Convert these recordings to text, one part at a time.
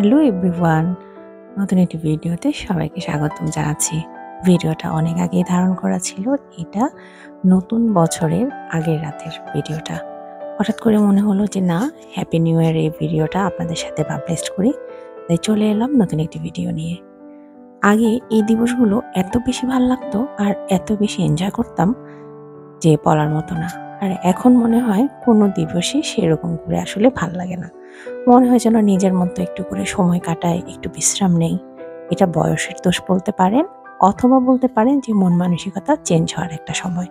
Hello everyone, নতুন একটি ভিডিওতে সবাইকে স্বাগতম জানাচ্ছি। ভিডিওটা অনেক আগেই ধারণ করা ছিল। এটা নতুন বছরের আগের রাতের ভিডিওটা। হঠাৎ করে মনে হলো যে না, হ্যাপি নিউ ইয়ার এই ভিডিওটা আপনাদের সাথে পাবলিশ করি। তাই চলে এলাম নতুন একটি ভিডিও নিয়ে। আগে এই দিবসগুলো এত বেশি ভাল লাগতো আর এত বেশি এনজয় করতাম যে বলার মতো না। আর এখন মনে হয় কোনো দিবসই সেরকম করে আসলে ভাল লাগে না। মনে হয় যেন নিজের মতো একটু করে সময় কাটাই, একটু বিশ্রাম নেই। এটা বয়সের দোষ বলতে পারেন, অথবা বলতে পারেন যে মন মানসিকতা চেঞ্জ হওয়ার একটা সময়।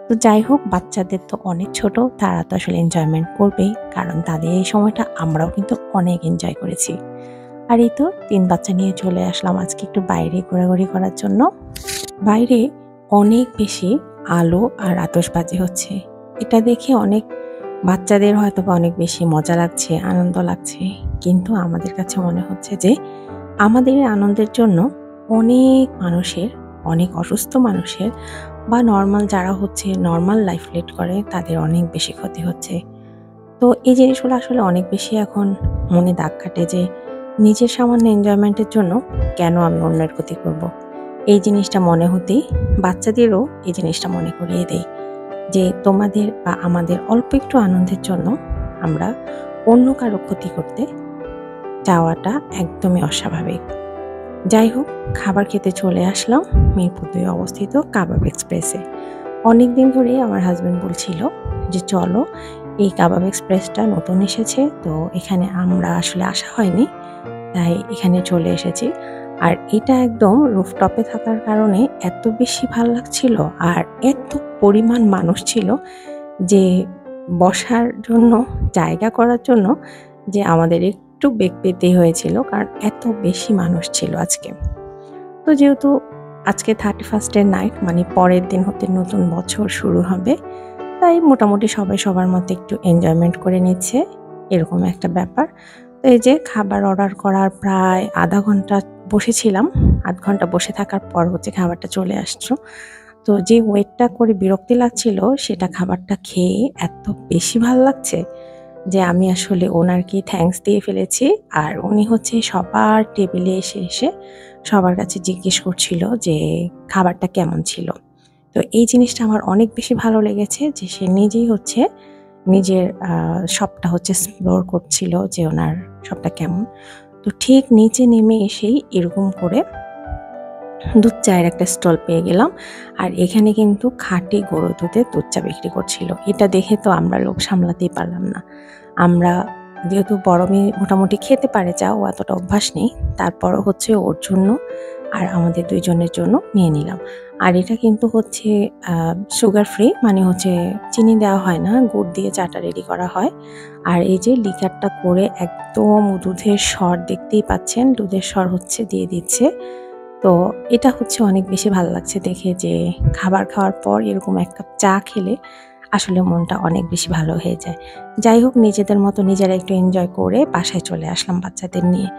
তো যাই হোক, বাচ্চাদের তো অনেক ছোট, তারা তো আসলে এনজয়মেন্ট করবেই, কারণ তাদের এই সময়টা আমরাও কিন্তু অনেক এনজয় করেছি। আর এই তো ৩ বাচ্চা নিয়ে চলে আসলাম আজকে একটু বাইরে ঘোরাঘুরি করার জন্য। বাইরে অনেক বেশি আলো আর আতশবাজি হচ্ছে। এটা দেখে অনেক বাচ্চাদের হয়তোবা অনেক বেশি মজা লাগছে, আনন্দ লাগছে। কিন্তু আমাদের কাছে মনে হচ্ছে যে আমাদের এই আনন্দের জন্য অনেক মানুষের, অনেক অসুস্থ মানুষের বা নরমাল যারা হচ্ছে নরমাল লাইফ লিড করে তাদের অনেক বেশি ক্ষতি হচ্ছে। তো এই জিনিসগুলো আসলে অনেক বেশি এখন মনে দাগ কাটে যে নিজের সামান্য এনজয়মেন্টের জন্য কেন আমি অন্যের ক্ষতি করব। এই জিনিসটা মনে হতেই বাচ্চাদেরও এই জিনিসটা মনে করিয়ে দেই যে তোমাদের বা আমাদের অল্প একটু আনন্দের জন্য আমরা অন্য কারো ক্ষতি করতে যাওয়াটা একদমই অস্বাভাবিক। যাই হোক, খাবার খেতে চলে আসলাম মিরপুর ২ অবস্থিত কাবাব এক্সপ্রেসে। অনেকদিন ধরেই আমার হাজব্যান্ড বলছিল যে চলো, এই কাবাব এক্সপ্রেসটা নতুন এসেছে, তো এখানে আমরা আসলে আসা হয়নি, তাই এখানে চলে এসেছি। আর এটা একদম রুফটপে থাকার কারণে এত বেশি ভাল লাগছিল আর এত পরিমাণ মানুষ ছিল যে বসার জন্য জায়গা করার জন্য যে আমাদের একটু বেগ পেতেই হয়েছিল, কারণ এত বেশি মানুষ ছিল আজকে। তো যেহেতু আজকে 31st এর নাইট, মানে পরের দিন হতে নতুন বছর শুরু হবে, তাই মোটামুটি সবাই সবার মতো একটু এনজয়মেন্ট করে নিচ্ছে, এরকম একটা ব্যাপার। তো এই যে খাবার অর্ডার করার প্রায় আধা ঘন্টা বসেছিলাম। আধ ঘন্টা বসে থাকার পর হচ্ছে খাবারটা চলে আসলো। তো যে ওয়েটটা করে বিরক্তি লাগছিল, সেটা খাবারটা খেয়ে এত বেশি ভাল লাগছে যে আমি আসলে ওনারকে থ্যাঙ্কস দিয়ে ফেলেছি। আর উনি হচ্ছে সবার টেবিলে এসে এসে সবার কাছে জিজ্ঞেস করছিল যে খাবারটা কেমন ছিল। তো এই জিনিসটা আমার অনেক বেশি ভালো লেগেছে যে সে নিজেই হচ্ছে নিজের শপটা হচ্ছে এক্সপ্লোর করছিল যে ওনার শপটা কেমন। তো ঠিক নিচে নেমে এসেই এরকম করে দুধ চায়ের একটা স্টল পেয়ে গেলাম। আর এখানে কিন্তু খাঁটি গরুর দুধের দুধ চা বিক্রি করছিল। এটা দেখে তো আমরা লোভ সামলাতেই পারলাম না। আমরা যেহেতু বড় মেয়ে মোটামুটি খেতে পারে চা, ও এতটা অভ্যাস নেই, তারপরও হচ্ছে ওর জন্য আর আমাদের ২ জনের জন্য নিয়ে নিলাম। আর এটা কিন্তু হচ্ছে সুগার ফ্রি, মানে হচ্ছে চিনি দেওয়া হয় না, গুড় দিয়ে চাটা রেডি করা হয়। আর এই যে লিকারটা করে একদম দুধের স্বর দেখতেই পাচ্ছেন, দুধের স্বর হচ্ছে দিয়ে দিচ্ছে। তো এটা হচ্ছে অনেক বেশি ভালো লাগছে দেখে যে খাবার খাওয়ার পর এরকম ১ কাপ চা খেলে আসলে মনটা অনেক বেশি ভালো হয়ে যায়। যাই হোক, নিজেদের মতো নিজেরা একটু এনজয় করে বাসায় চলে আসলাম বাচ্চাদের নিয়ে।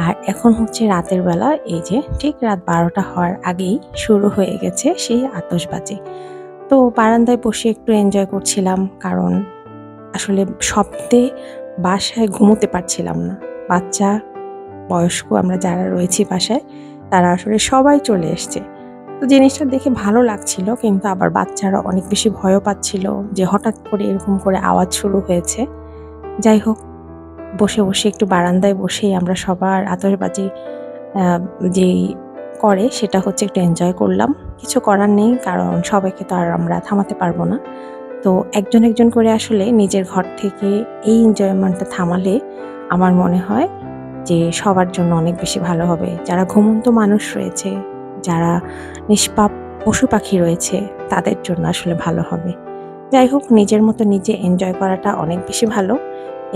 আর এখন হচ্ছে রাতের বেলা, এই যে ঠিক রাত ১২টা হওয়ার আগেই শুরু হয়ে গেছে সেই আতশবাজি। তো বারান্দায় বসে একটু এনজয় করছিলাম, কারণ আসলে শব্দে বাসায় ঘুমোতে পারছিলাম না। বাচ্চা, বয়স্ক আমরা যারা রয়েছি বাসায়, তারা আসলে সবাই চলে এসছে। তো জিনিসটা দেখে ভালো লাগছিল, কিন্তু আবার বাচ্চারা অনেক বেশি ভয়ও পাচ্ছিল যে হঠাৎ করে এরকম করে আওয়াজ শুরু হয়েছে। যাই হোক, বসে, বসে একটু বারান্দায় বসেই আমরা সবার আতশবাজি আ যেই করে সেটা হচ্ছে একটু এনজয় করলাম। কিছু করার নেই, কারণ সবাইকে তো আর আমরা থামাতে পারব না। তো একজন, একজন করে আসলে নিজের ঘর থেকে এই এনজয়মেন্টটা থামালে আমার মনে হয় যে সবার জন্য অনেক বেশি ভালো হবে। যারা ঘুমন্ত মানুষ রয়েছে, যারা নিষ্পাপ পশু পাখি রয়েছে, তাদের জন্য আসলে ভালো হবে। যাই হোক, নিজের মতো নিজে এনজয় করাটা অনেক বেশি ভালো।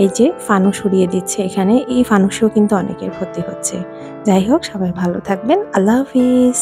এই যে ফানুস উড়িয়ে দিচ্ছে এখানে, এই ফানুসেও কিন্তু অনেকের ক্ষতি হচ্ছে। যাই হোক, সবাই ভালো থাকবেন। আল্লাহ হাফিজ।